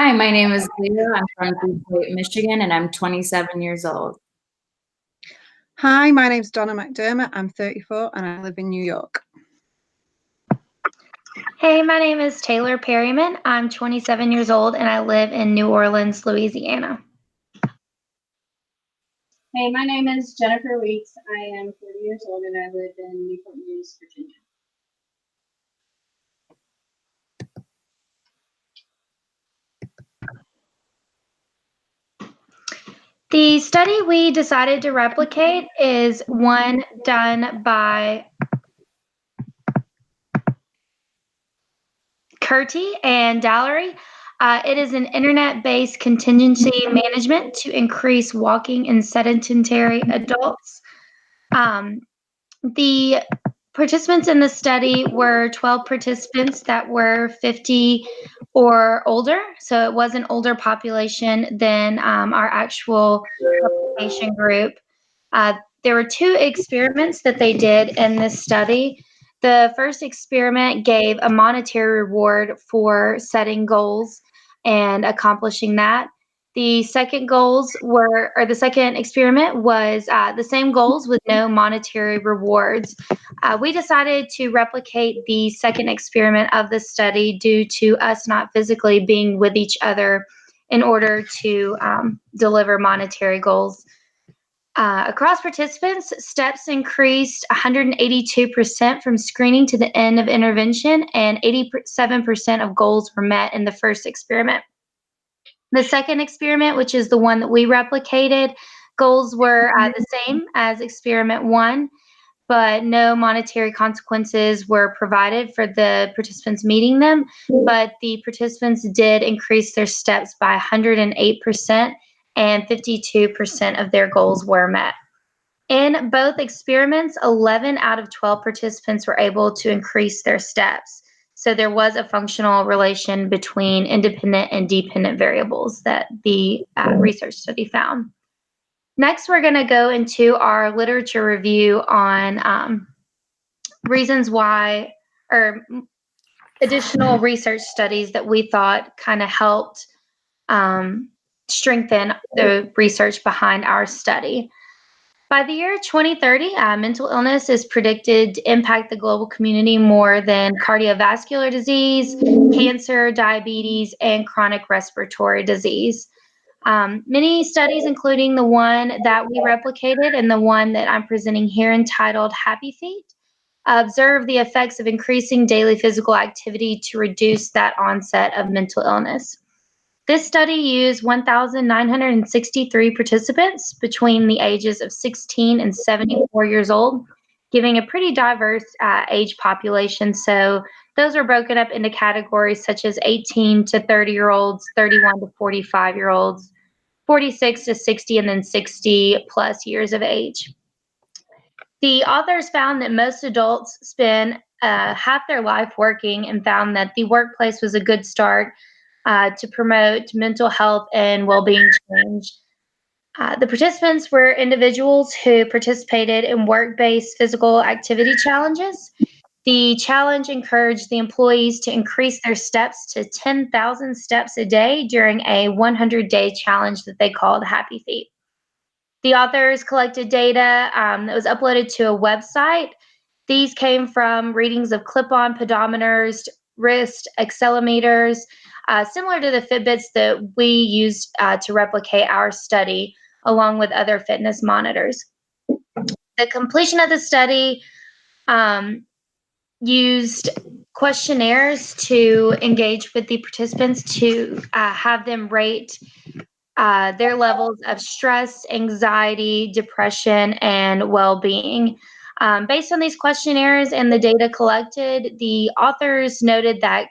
Hi, my name is Layla. I'm from Detroit, Michigan, and I'm 27 years old. Hi, my name's Donna McDermott. I'm 34 and I live in New York. Hey, my name is Taylor Perryman. I'm 27 years old and I live in New Orleans, Louisiana. Hey, my name is Jennifer Weeks. I am 40 years old and I live in Newport News, Virginia. The study we decided to replicate is one done by Curti and Dallery. It is an internet-based contingency management to increase walking in sedentary adults. The participants in the study were 12 participants that were 50 or older, so it was an older population than our actual replication group. There were two experiments that they did in this study. The first experiment gave a monetary reward for setting goals and accomplishing that. The second the second experiment was the same goals with no monetary rewards. We decided to replicate the second experiment of the study due to us not physically being with each other in order to deliver monetary goals. Across participants, steps increased 182% from screening to the end of intervention, and 87% of goals were met in the first experiment. The second experiment, which is the one that we replicated, goals were the same as experiment one, but no monetary consequences were provided for the participants meeting them. But the participants did increase their steps by 108%, and 52% of their goals were met. In both experiments, 11 out of 12 participants were able to increase their steps. So there was a functional relation between independent and dependent variables that the research study found. Next, we're going to go into our literature review on reasons why, or additional research studies that we thought kind of helped strengthen the research behind our study. By the year 2030, mental illness is predicted to impact the global community more than cardiovascular disease, cancer, diabetes, and chronic respiratory disease. Many studies, including the one that we replicated and the one that I'm presenting here entitled Happy Feet, observe the effects of increasing daily physical activity to reduce that onset of mental illness. This study used 1,963 participants between the ages of 16 and 74 years old, giving a pretty diverse age population. So those are broken up into categories such as 18 to 30-year-olds, 31 to 45-year-olds, 46 to 60, and then 60 plus years of age. The authors found that most adults spend half their life working and found that the workplace was a good start to promote mental health and well-being change. The participants were individuals who participated in work-based physical activity challenges. The challenge encouraged the employees to increase their steps to 10,000 steps a day during a 100-day challenge that they called Happy Feet. The authors collected data that was uploaded to a website. These came from readings of clip-on pedometers, wrist accelerometers, similar to the Fitbits that we used to replicate our study, along with other fitness monitors. The completion of the study used questionnaires to engage with the participants to have them rate their levels of stress, anxiety, depression, and well-being. Based on these questionnaires and the data collected, the authors noted that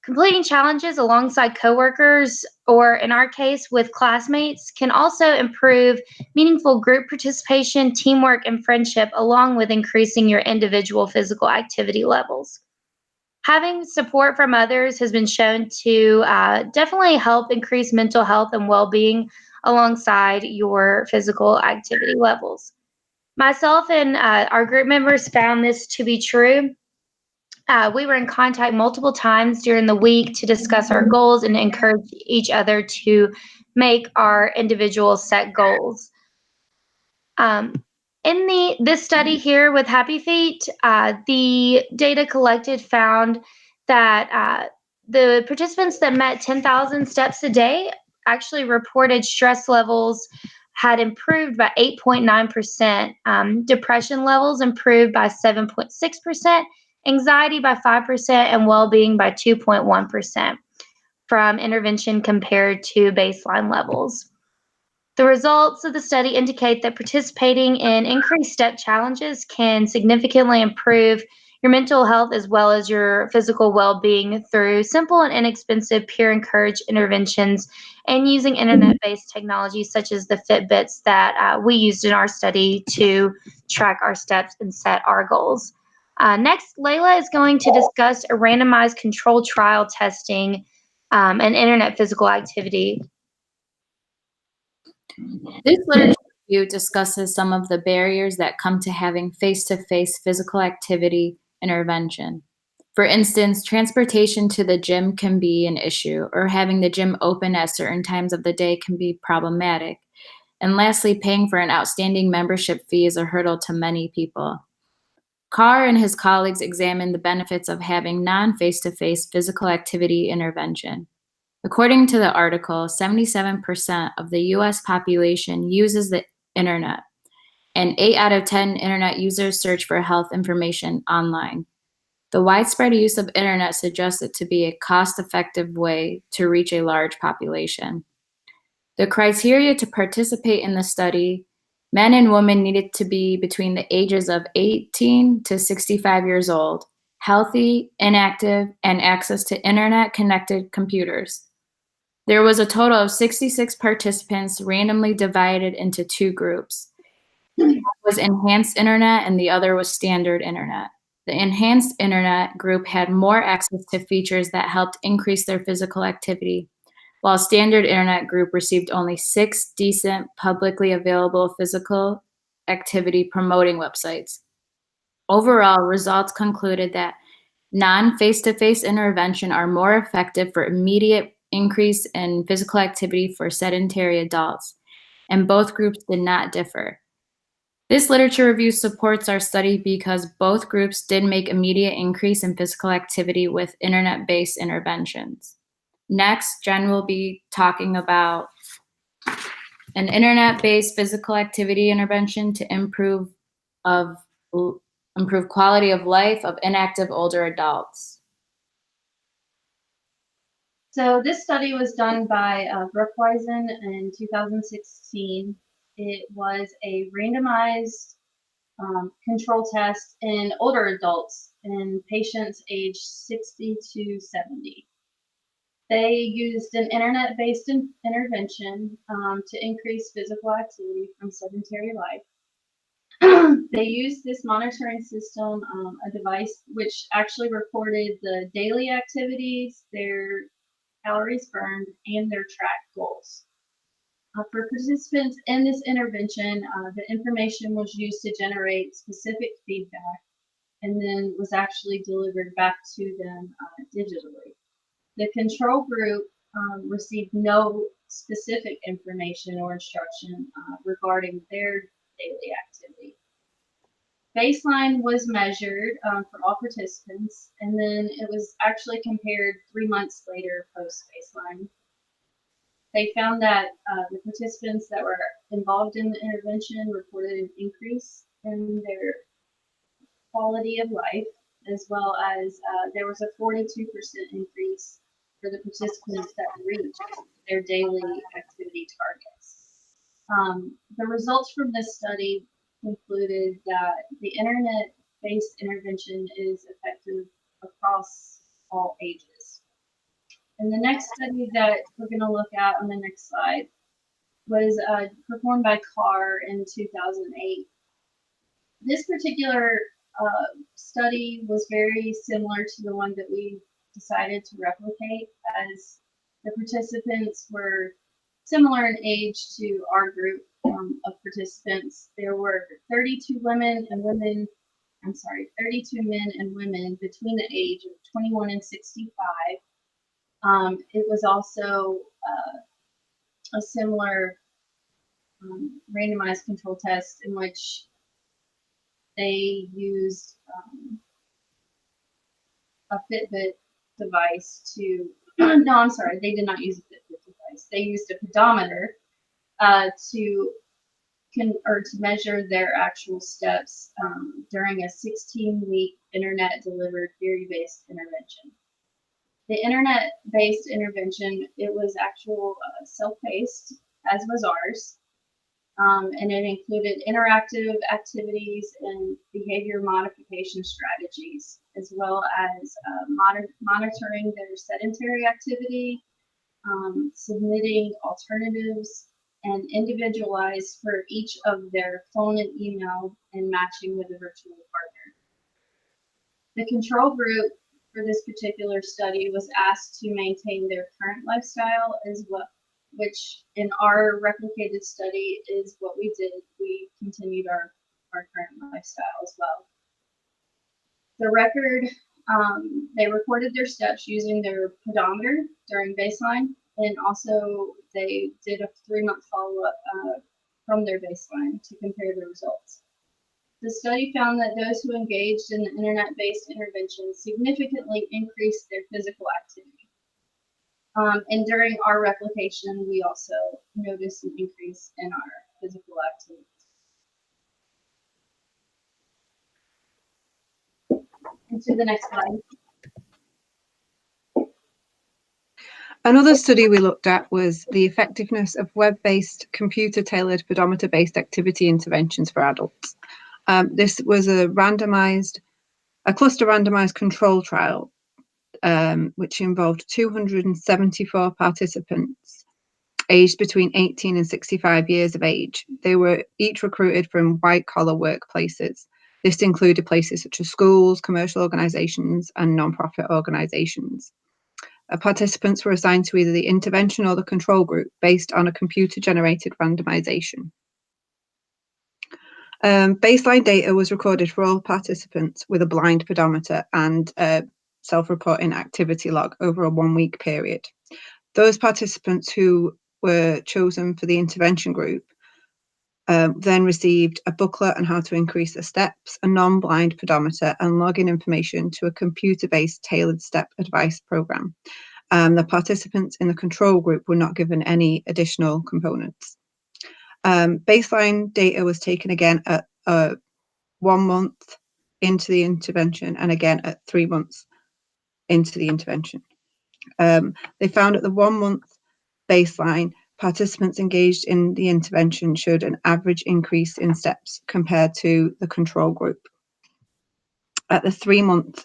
completing challenges alongside coworkers, or in our case with classmates, can also improve meaningful group participation, teamwork, and friendship, along with increasing your individual physical activity levels. Having support from others has been shown to definitely help increase mental health and well-being alongside your physical activity levels. Myself and our group members found this to be true. We were in contact multiple times during the week to discuss our goals and encourage each other to make our individual set goals. In this study here with Happy Feet, the data collected found that the participants that met 10,000 steps a day actually reported stress levels had improved by 8.9%, depression levels improved by 7.6%, anxiety by 5%, and well-being by 2.1% from intervention compared to baseline levels. The results of the study indicate that participating in increased step challenges can significantly improve your mental health as well as your physical well-being through simple and inexpensive peer encouraged interventions and using internet-based technologies such as the Fitbits that we used in our study to track our steps and set our goals. Next, Layla is going to discuss a randomized control trial testing and internet physical activity. This literature review discusses some of the barriers that come to having face-to-face physical activity intervention. For instance, transportation to the gym can be an issue, or having the gym open at certain times of the day can be problematic. And lastly, paying for an outstanding membership fee is a hurdle to many people. Carr and his colleagues examined the benefits of having non-face-to-face physical activity intervention. According to the article, 77% of the US population uses the internet, and 8 out of 10 internet users search for health information online. The widespread use of internet suggests it to be a cost-effective way to reach a large population. The criteria to participate in the study: men and women needed to be between the ages of 18 to 65 years old, healthy, inactive, and access to internet-connected computers. There was a total of 66 participants randomly divided into 2 groups. One was enhanced internet and the other was standard internet. The enhanced internet group had more access to features that helped increase their physical activity, while standard internet group received only 6 decent, publicly available physical activity promoting websites. Overall, results concluded that non-face-to-face intervention are more effective for immediate increase in physical activity for sedentary adults, and both groups did not differ. This literature review supports our study because both groups did make immediate increase in physical activity with internet-based interventions. Next, Jen will be talking about an internet-based physical activity intervention to improve quality of life of inactive older adults. So this study was done by Brookhuizen in 2016. It was a randomized control test in older adults and patients aged 60 to 70. They used an internet-based intervention to increase physical activity from sedentary life. They used this monitoring system, a device which actually recorded the daily activities, their calories burned, and their track goals. For participants in this intervention, the information was used to generate specific feedback and then was actually delivered back to them digitally. The control group received no specific information or instruction regarding their daily activity. Baseline was measured for all participants, and then it was actually compared 3 months later post-baseline. They found that the participants that were involved in the intervention reported an increase in their quality of life, as well as there was a 42% increase for the participants that reached their daily activity targets. The results from this study concluded that the internet-based intervention is effective across all ages. And the next study that we're going to look at on the next slide was performed by Carr in 2008. This particular study was very similar to the one that we decided to replicate, as the participants were similar in age to our group of participants. There were 32 women and women 32 men and women between the age of 21 and 65. It was also a similar randomized control test in which they used a Fitbit device to, no, I'm sorry, they did not use a Fitbit device. They used a pedometer to measure their actual steps during a 16-week internet-delivered theory-based intervention. The internet-based intervention, it was actual self-paced, as was ours, and it included interactive activities and behavior modification strategies, as well as monitoring their sedentary activity, submitting alternatives, and individualized for each of their phone and email, and matching with a virtual partner. The control group for this particular study was asked to maintain their current lifestyle as well, which in our replicated study is what we did. We continued our current lifestyle as well. The record, they recorded their steps using their pedometer during baseline, and also they did a 3-month follow-up from their baseline to compare the results. The study found that those who engaged in the internet-based intervention significantly increased their physical activity. And during our replication, we also noticed an increase in our physical activity. And to the next slide. Another study we looked at was the effectiveness of web-based, computer-tailored, pedometer-based activity interventions for adults. This was a cluster randomized control trial, which involved 274 participants aged between 18 and 65 years of age. They were each recruited from white-collar workplaces. This included places such as schools, commercial organizations, and nonprofit organizations. Participants were assigned to either the intervention or the control group based on a computer-generated randomization. Baseline data was recorded for all participants with a blind pedometer and a self-reporting activity log over a 1-week period. Those participants who were chosen for the intervention group then received a booklet on how to increase their steps, a non-blind pedometer, and login information to a computer-based tailored step advice program. The participants in the control group were not given any additional components. Baseline data was taken again at 1 month into the intervention and again at 3 months into the intervention. They found at the 1 month baseline, participants engaged in the intervention showed an average increase in steps compared to the control group. At the 3-month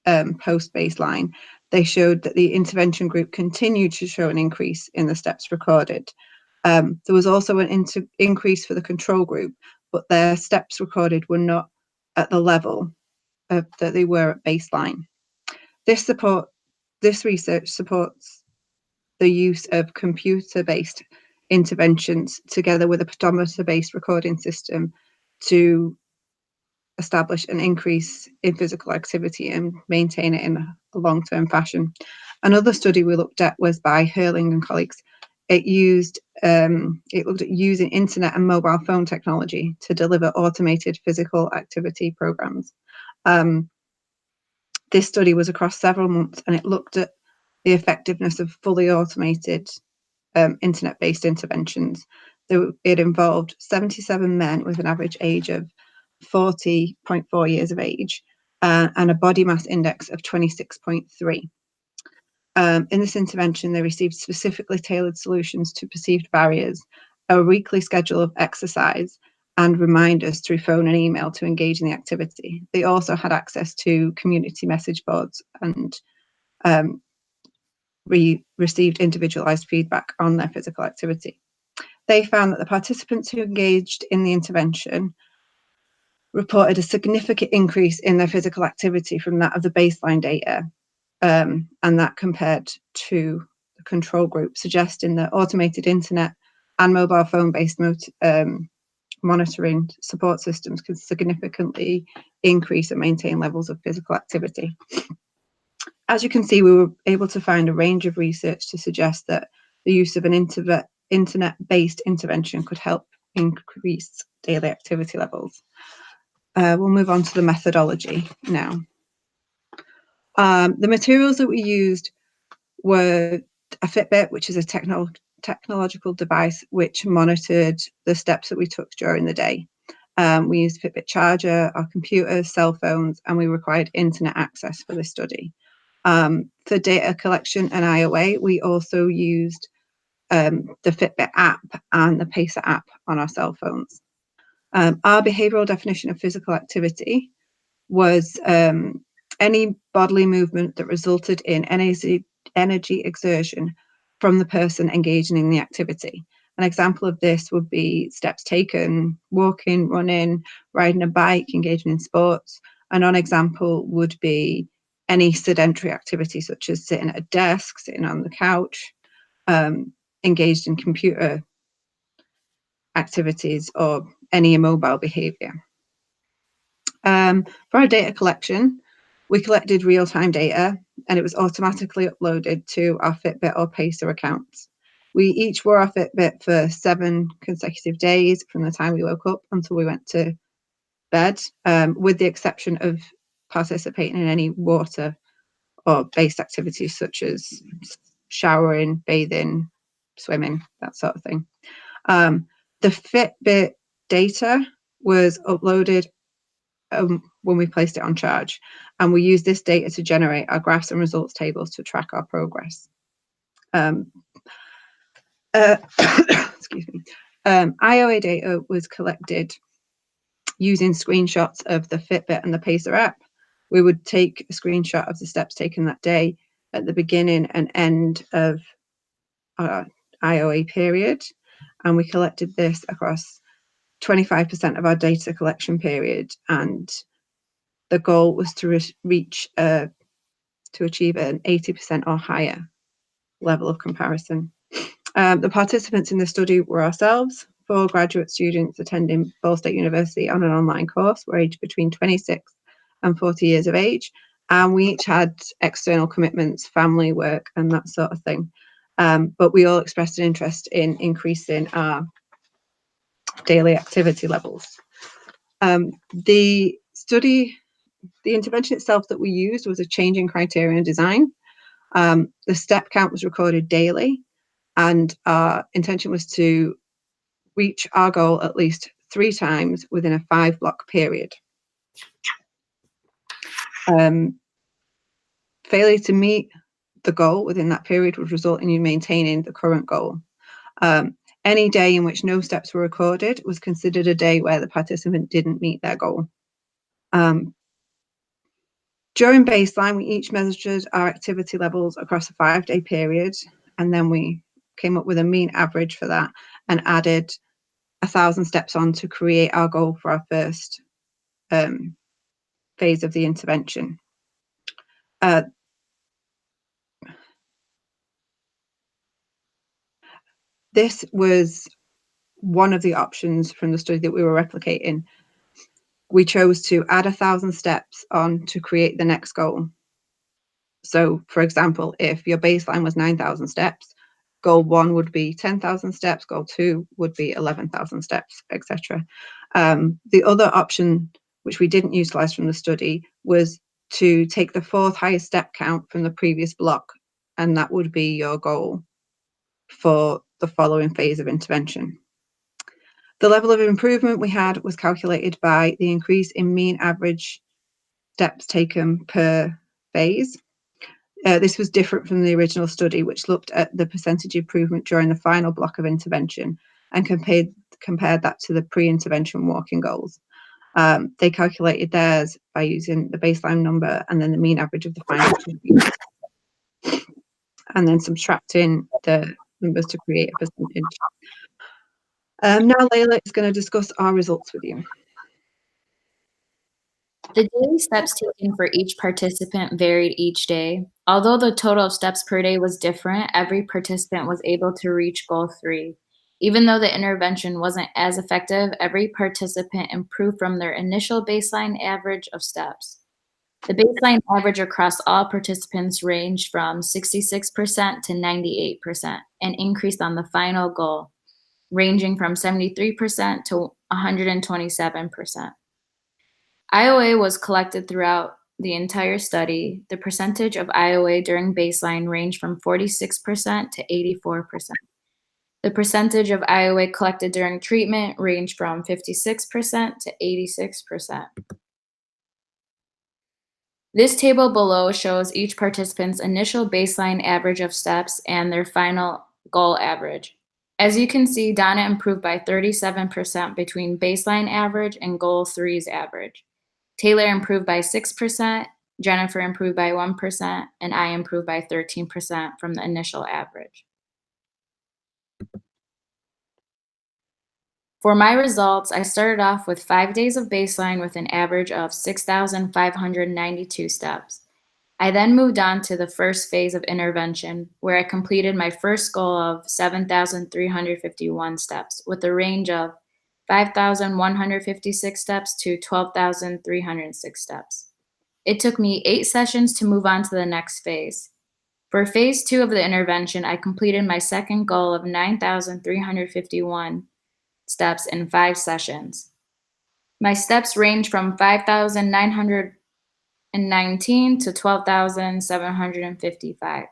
post-baseline, they showed that the intervention group continued to show an increase in the steps recorded. There was also an increase for the control group, but their steps recorded were not at the level that they were at baseline. This research supports the use of computer-based interventions together with a pedometer-based recording system to establish an increase in physical activity and maintain it in a long-term fashion. Another study we looked at was by Hurling and colleagues. It looked at using internet and mobile phone technology to deliver automated physical activity programs. This study was across several months, and it looked at the effectiveness of fully automated internet-based interventions. It involved 77 men with an average age of 40.4 years of age and a body mass index of 26.3. In this intervention, they received specifically tailored solutions to perceived barriers, a weekly schedule of exercise, and reminders through phone and email to engage in the activity. They also had access to community message boards and received individualized feedback on their physical activity. They found that the participants who engaged in the intervention reported a significant increase in their physical activity from that of the baseline data, and that compared to the control group, suggesting that automated internet and mobile phone-based monitoring support systems can significantly increase and maintain levels of physical activity. As you can see, we were able to find a range of research to suggest that the use of an internet-based intervention could help increase daily activity levels. We'll move on to the methodology now. The materials that we used were a Fitbit, which is a technological device which monitored the steps that we took during the day. We used a Fitbit charger, our computers, cell phones, and we required internet access for this study. For data collection and IOA, we also used the Fitbit app and the Pacer app on our cell phones. Our behavioural definition of physical activity was any bodily movement that resulted in energy exertion from the person engaging in the activity. An example of this would be steps taken, walking, running, riding a bike, engaging in sports. A non-example would be any sedentary activity such as sitting at a desk, sitting on the couch, engaged in computer activities, or any immobile behaviour. For our data collection, we collected real-time data and it was automatically uploaded to our Fitbit or Pacer accounts. We each wore our Fitbit for 7 consecutive days from the time we woke up until we went to bed, with the exception of participating in any water or based activities such as showering, bathing, swimming, that sort of thing. The Fitbit data was uploaded when we placed it on charge, and we use this data to generate our graphs and results tables to track our progress. Excuse me. IOA data was collected using screenshots of the Fitbit and the Pacer app. We would take a screenshot of the steps taken that day at the beginning and end of our IOA period, and we collected this across 25% of our data collection period, and the goal was to achieve an 80% or higher level of comparison. The participants in the study were ourselves, 4 graduate students attending Ball State University on an online course, were aged between 26 and 40 years of age, and we each had external commitments, family, work, and that sort of thing. But we all expressed an interest in increasing our daily activity levels. The intervention itself that we used was a change in criteria and design. The step count was recorded daily, and our intention was to reach our goal at least 3 times within a 5-block period. Failure to meet the goal within that period would result in you maintaining the current goal. Any day in which no steps were recorded was considered a day where the participant didn't meet their goal. During baseline, we each measured our activity levels across a 5-day period, and then we came up with a mean average for that and added 1,000 steps on to create our goal for our first phase of the intervention. This was one of the options from the study that we were replicating. We chose to add 1,000 steps on to create the next goal. So, for example, if your baseline was 9,000 steps, goal 1 would be 10,000 steps, goal 2 would be 11,000 steps, etc. The other option, which we didn't utilize from the study, was to take the 4th highest step count from the previous block, and that would be your goal for the following phase of intervention. The level of improvement we had was calculated by the increase in mean average steps taken per phase. This was different from the original study, which looked at the percentage improvement during the final block of intervention and compared that to the pre-intervention walking goals. They calculated theirs by using the baseline number and then the mean average of the final 2 weeks, and then subtracting the numbers to create a percentage. Now Layla is going to discuss our results with you. The daily steps taken for each participant varied each day. Although the total of steps per day was different, every participant was able to reach goal 3. Even though the intervention wasn't as effective, every participant improved from their initial baseline average of steps. The baseline average across all participants ranged from 66% to 98% and increased on the final goal, ranging from 73% to 127%. IOA was collected throughout the entire study. The percentage of IOA during baseline ranged from 46% to 84%. The percentage of IOA collected during treatment ranged from 56% to 86%. This table below shows each participant's initial baseline average of steps and their final goal average. As you can see, Donna improved by 37% between baseline average and goal 3's average. Taylor improved by 6%, Jennifer improved by 1%, and I improved by 13% from the initial average. For my results, I started off with 5 days of baseline with an average of 6,592 steps. I then moved on to the first phase of intervention, where I completed my first goal of 7,351 steps with a range of 5,156 steps to 12,306 steps. It took me 8 sessions to move on to the next phase. For phase 2 of the intervention, I completed my second goal of 9,351 steps in 5 sessions. My steps range from 5,919 to 12,755.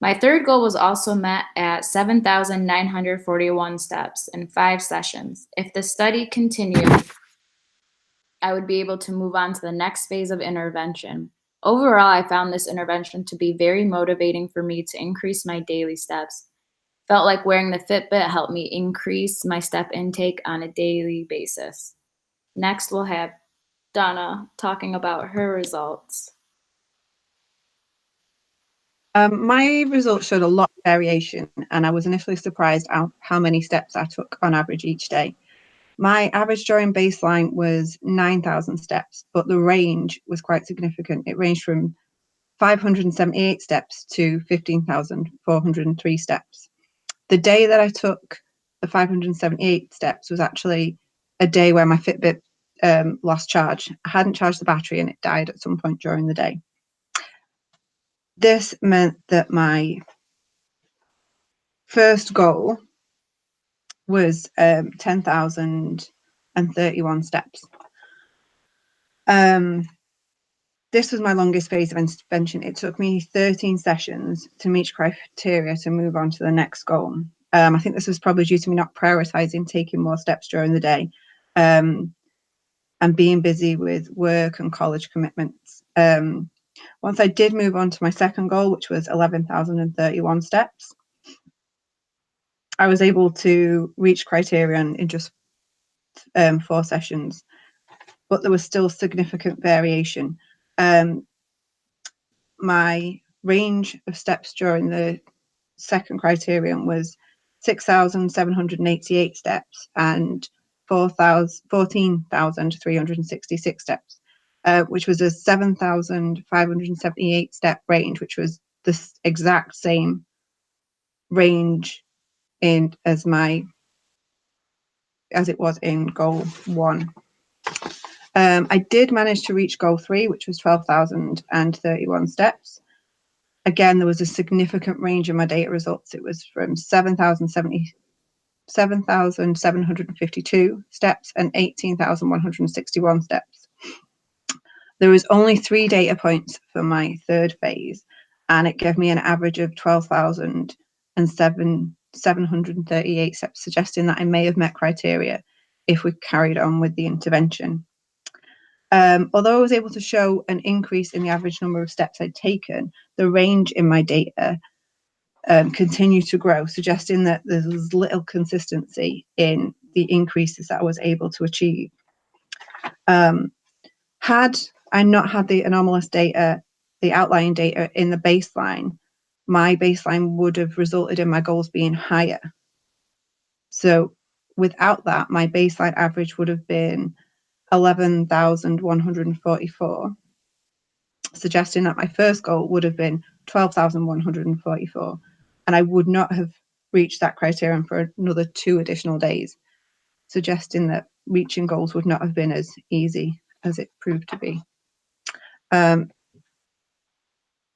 My third goal was also met at 7,941 steps in 5 sessions. If the study continued, I would be able to move on to the next phase of intervention. Overall, I found this intervention to be very motivating for me to increase my daily steps. Felt like wearing the Fitbit helped me increase my step intake on a daily basis. Next, we'll have Donna talking about her results. My results showed a lot of variation, and I was initially surprised at how many steps I took on average each day. My average during baseline was 9,000 steps, but the range was quite significant. It ranged from 578 steps to 15,403 steps. The day that I took the 578 steps was actually a day where my Fitbit lost charge. I hadn't charged the battery and it died at some point during the day. This meant that my first goal was 10,031 steps. This was my longest phase of intervention. It took me 13 sessions to meet criteria to move on to the next goal. I think this was probably due to me not prioritizing taking more steps during the day and being busy with work and college commitments. Once I did move on to my second goal, which was 11,031 steps, I was able to reach criterion in just 4 sessions, but there was still significant variation. My range of steps during the second criterion was 6,788 steps and 14,366 steps, which was a 7,578 step range, which was the exact same range as it was in goal 1. I did manage to reach goal 3, which was 12,031 steps. Again, there was a significant range in my data results. It was from 7,752 steps and 18,161 steps. There was only 3 data points for my third phase, and it gave me an average of 12,738 steps, suggesting that I may have met criteria if we carried on with the intervention. Although I was able to show an increase in the average number of steps I'd taken, the range in my data continued to grow, suggesting that there's little consistency in the increases that I was able to achieve. Had I not had the anomalous data, the outlying data in the baseline, my baseline would have resulted in my goals being higher. So without that, my baseline average would have been 11,144, suggesting that my first goal would have been 12,144, and I would not have reach that criterion for another 2 additional days, suggesting that reaching goals would not have been as easy as it proved to be.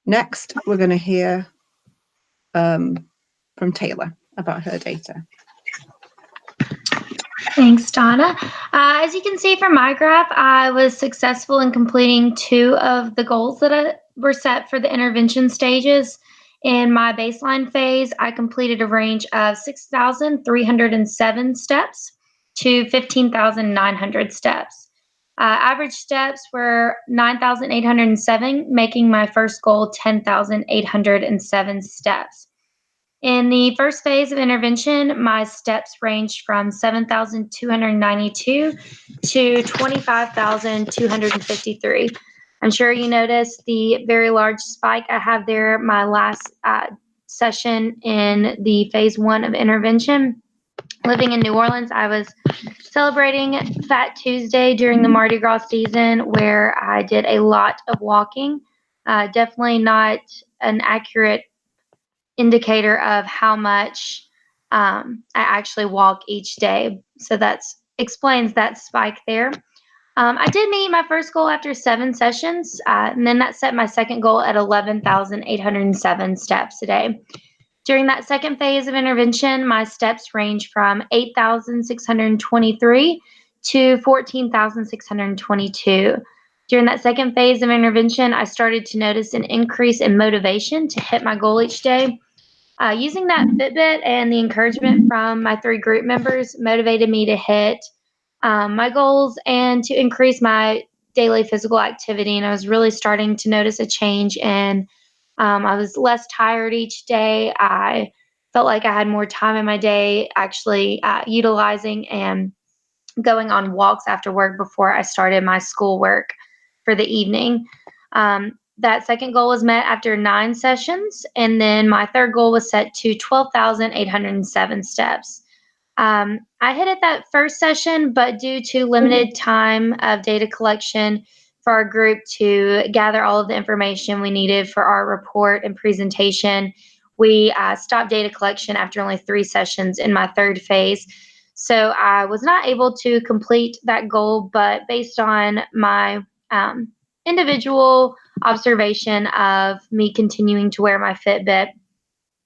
Next, we're going to hear from Taylor about her data. Thanks, Donna. As you can see from my graph, I was successful in completing 2 of the goals that were set for the intervention stages. In my baseline phase, I completed a range of 6,307 steps to 15,900 steps. Average steps were 9,807, making my first goal 10,807 steps. In the first phase of intervention, my steps ranged from 7,292 to 25,253. I'm sure you noticed the very large spike I have there, my last session in the phase 1 of intervention. Living in New Orleans, I was celebrating Fat Tuesday during the Mardi Gras season, where I did a lot of walking. Definitely not an accurate indicator of how much I actually walk each day. So that explains that spike there. I did meet my first goal after 7 sessions, and then that set my second goal at 11,807 steps a day. During that second phase of intervention, my steps range from 8,623 to 14,622. During that second phase of intervention, I started to notice an increase in motivation to hit my goal each day. Using that Fitbit and the encouragement from my 3 group members motivated me to hit my goals and to increase my daily physical activity. And I was really starting to notice a change, and I was less tired each day. I felt like I had more time in my day, actually utilizing and going on walks after work before I started my schoolwork for the evening. That second goal was met after 9 sessions, and then my third goal was set to 12,807 steps. I hit it that first session, but due to limited time of data collection for our group to gather all of the information we needed for our report and presentation, we stopped data collection after only 3 sessions in my third phase. So I was not able to complete that goal, but based on my individual observation of me continuing to wear my Fitbit,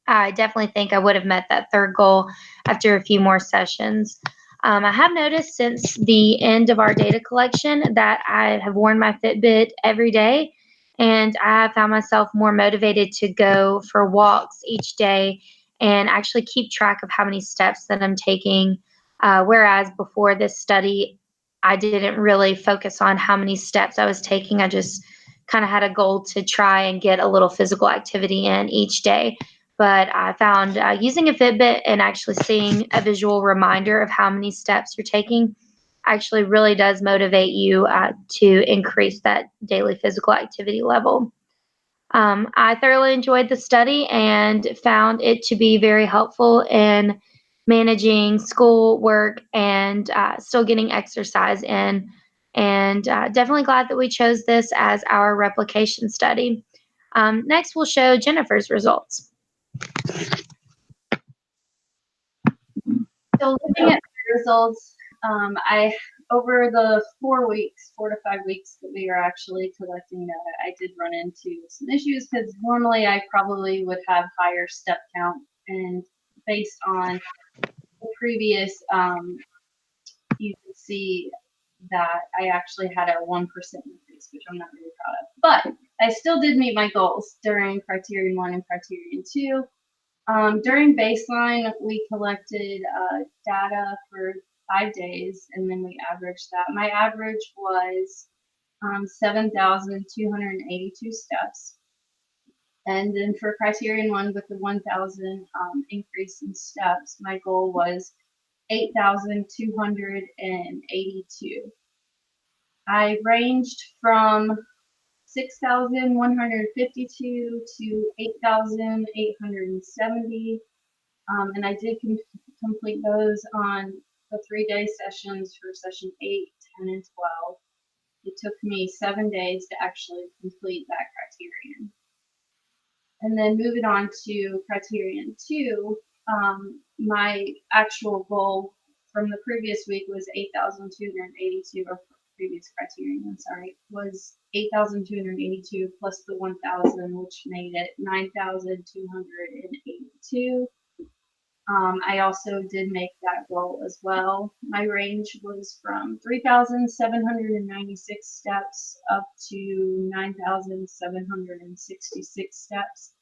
I definitely think I would have met that third goal after a few more sessions. I have noticed since the end of our data collection that I have worn my Fitbit every day, and I have found myself more motivated to go for walks each day and actually keep track of how many steps that I'm taking. Whereas before this study, I didn't really focus on how many steps I was taking. I just kind of had a goal to try and get a little physical activity in each day. But I found using a Fitbit and actually seeing a visual reminder of how many steps you're taking actually really does motivate you to increase that daily physical activity level. I thoroughly enjoyed the study and found it to be very helpful in managing school work and still getting exercise in. And definitely glad that we chose this as our replication study. Next, we'll show Jennifer's results. So looking at the results, I over the 4 weeks, 4 to 5 weeks that we are actually collecting data, I did run into some issues because normally I probably would have higher step count, and based on the previous, you can see that I actually had a 1% increase, which I'm not really proud of. But I still did meet my goals during criterion 1 and criterion 2. During baseline, we collected data for 5 days, and then we averaged that. My average was 7,282 steps. And then for criterion 1, with the 1,000 increase in steps, my goal was 8,282. I ranged from 6,152 to 8,870. And I did complete those on the 3-day sessions for session 8, 10, and 12. It took me 7 days to actually complete that criterion. And then moving on to criterion 2, My actual goal from the previous week was 8,282, or previous criterion, I'm sorry, was 8,282 plus the 1,000, which made it 9,282. I also did make that goal as well. My range was from 3,796 steps up to 9,766 steps.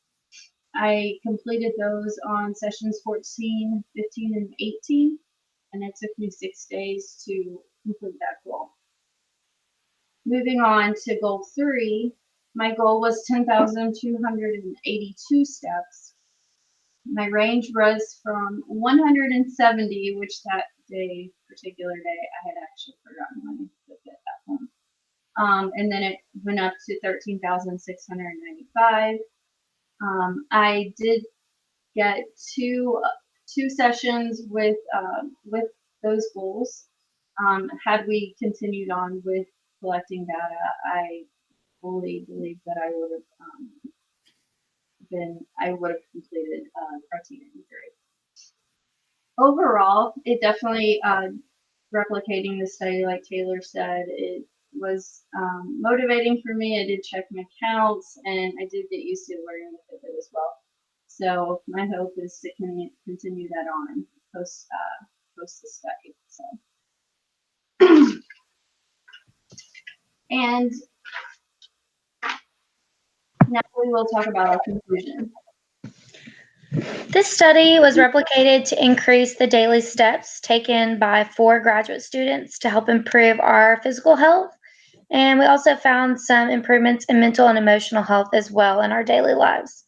I completed those on sessions 14, 15, and 18, and it took me 6 days to complete that goal. Moving on to goal 3, my goal was 10,282 steps. My range was from 170, which that particular day, I had actually forgotten my Fitbit at home. And then it went up to 13,695. I did get two sessions with those goals. Had we continued on with collecting data, I fully believe that I would have completed criterion 3. Overall, it definitely replicating the study, like Taylor said, it was motivating for me. I did check my counts, and I did get used to learning the Fitbit as well. So my hope is to continue that on post the study. So, and now we will talk about our conclusion. This study was replicated to increase the daily steps taken by 4 graduate students to help improve our physical health. And we also found some improvements in mental and emotional health as well in our daily lives.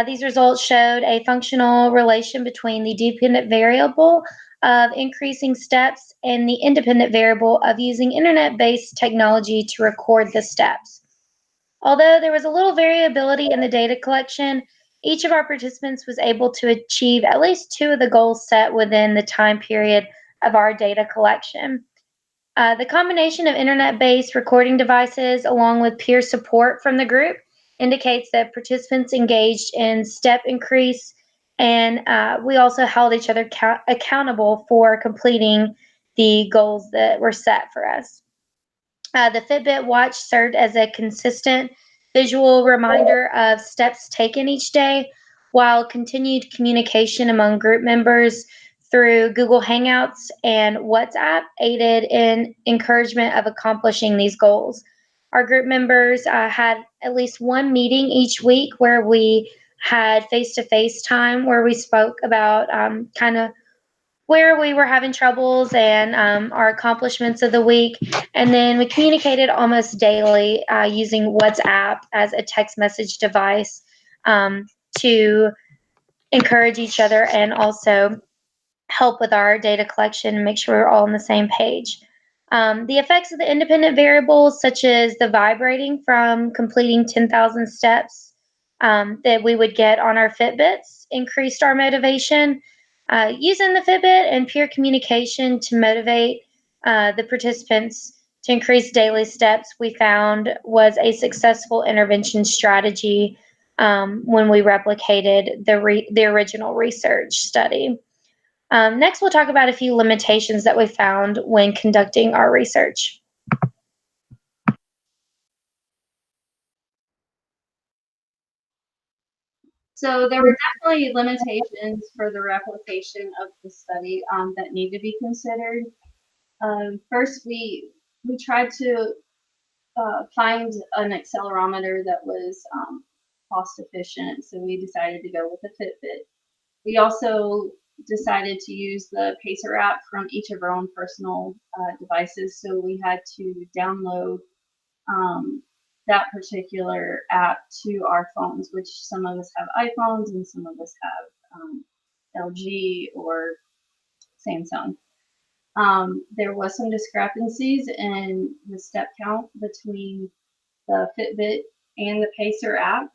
These results showed a functional relation between the dependent variable of increasing steps and the independent variable of using internet-based technology to record the steps. Although there was a little variability in the data collection, each of our participants was able to achieve at least 2 of the goals set within the time period of our data collection. The combination of internet-based recording devices along with peer support from the group indicates that participants engaged in step increase, and we also held each other accountable for completing the goals that were set for us. The Fitbit watch served as a consistent visual reminder of steps taken each day, while continued communication among group members through Google Hangouts and WhatsApp aided in encouragement of accomplishing these goals. Our group members had at least one meeting each week where we had face-to-face time where we spoke about kind of where we were having troubles and our accomplishments of the week. And then we communicated almost daily using WhatsApp as a text message device to encourage each other and also help with our data collection and make sure we're all on the same page. The effects of the independent variables, such as the vibrating from completing 10,000 steps that we would get on our Fitbits, increased our motivation. Using the Fitbit and peer communication to motivate the participants to increase daily steps, we found was a successful intervention strategy when we replicated the original research study. Next, we'll talk about a few limitations that we found when conducting our research. So there were definitely limitations for the replication of the study that need to be considered. First, we tried to find an accelerometer that was cost efficient, so we decided to go with a Fitbit. We also decided to use the Pacer app from each of our own personal devices, so we had to download that particular app to our phones, which some of us have iPhones and some of us have LG or Samsung. There was some discrepancies in the step count between the Fitbit and the Pacer app.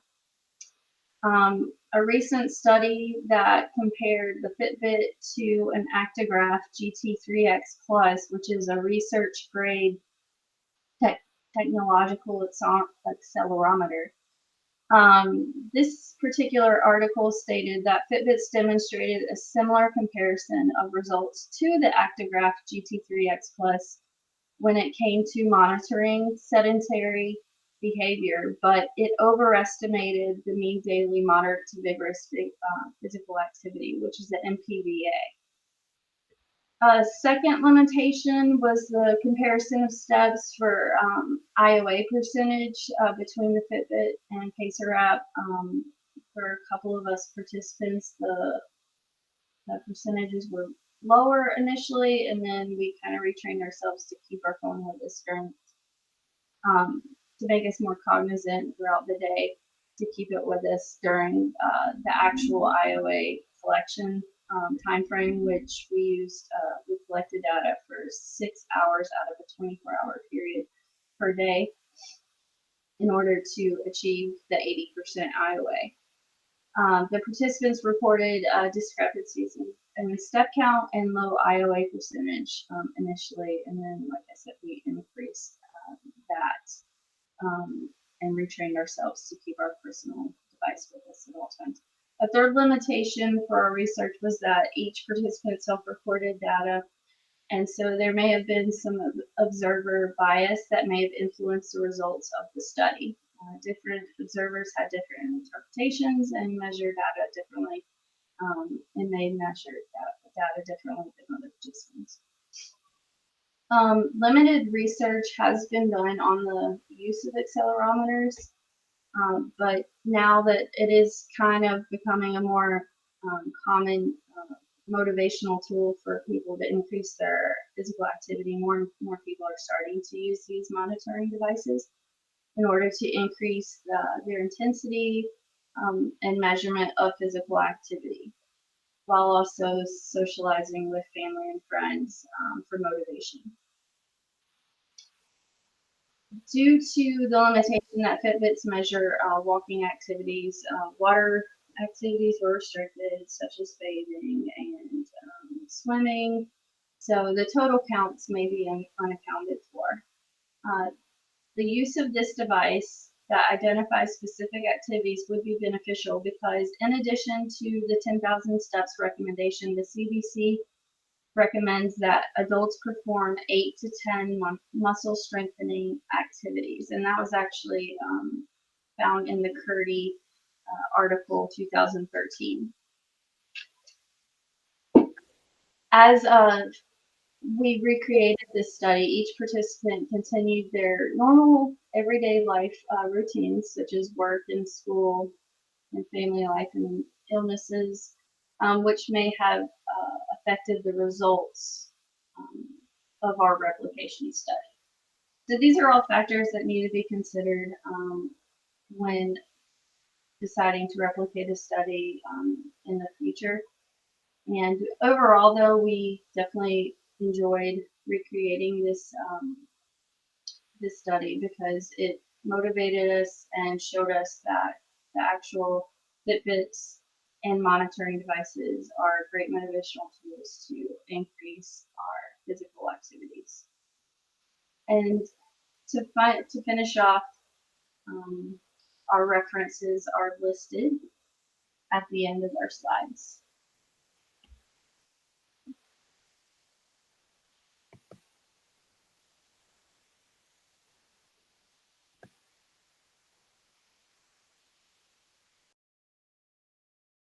A recent study that compared the Fitbit to an Actigraph GT3X Plus, which is a research grade technological accelerometer, This particular article stated that Fitbits demonstrated a similar comparison of results to the Actigraph GT3X Plus when it came to monitoring sedentary behavior, but it overestimated the mean daily moderate to vigorous physical activity, which is the MPVA. A second limitation was the comparison of steps for IOA percentage between the Fitbit and Pacer app. For a couple of us participants, the percentages were lower initially, and then we kind of retrained ourselves to keep our phone with us during, to make us more cognizant throughout the day, to keep it with us during the actual IOA collection time frame, which we collected data for 6 hours out of a 24-hour period per day in order to achieve the 80% IOA. The participants reported discrepancies in the step count and low IOA percentage initially, and then, like I said, we increased that and retrained ourselves to keep our personal device with us at all times. A third limitation for our research was that each participant self-reported data, and so there may have been some observer bias that may have influenced the results of the study. Different observers had different interpretations and measured data differently, and they measured data differently than other participants. Limited research has been done on the use of accelerometers, but now that it is kind of becoming a more common motivational tool for people to increase their physical activity, more and more people are starting to use these monitoring devices in order to increase their intensity and measurement of physical activity, while also socializing with family and friends for motivation. Due to the limitation that Fitbits measure walking activities, water activities were restricted, such as bathing and swimming. So the total counts may be unaccounted for. The use of this device that identifies specific activities would be beneficial because, in addition to the 10,000 steps recommendation, the CDC recommends that adults perform 8 to 10 muscle strengthening activities. And that was actually found in the Curdy article 2013. As we recreated this study, each participant continued their normal everyday life routines, such as work and school and family life and illnesses, which may have affected the results of our replication study. So these are all factors that need to be considered when deciding to replicate a study in the future. And overall, though, we definitely enjoyed recreating this this study because it motivated us and showed us that the actual Fitbits and monitoring devices are great motivational tools to increase our physical activities. And to finish off, our references are listed at the end of our slides.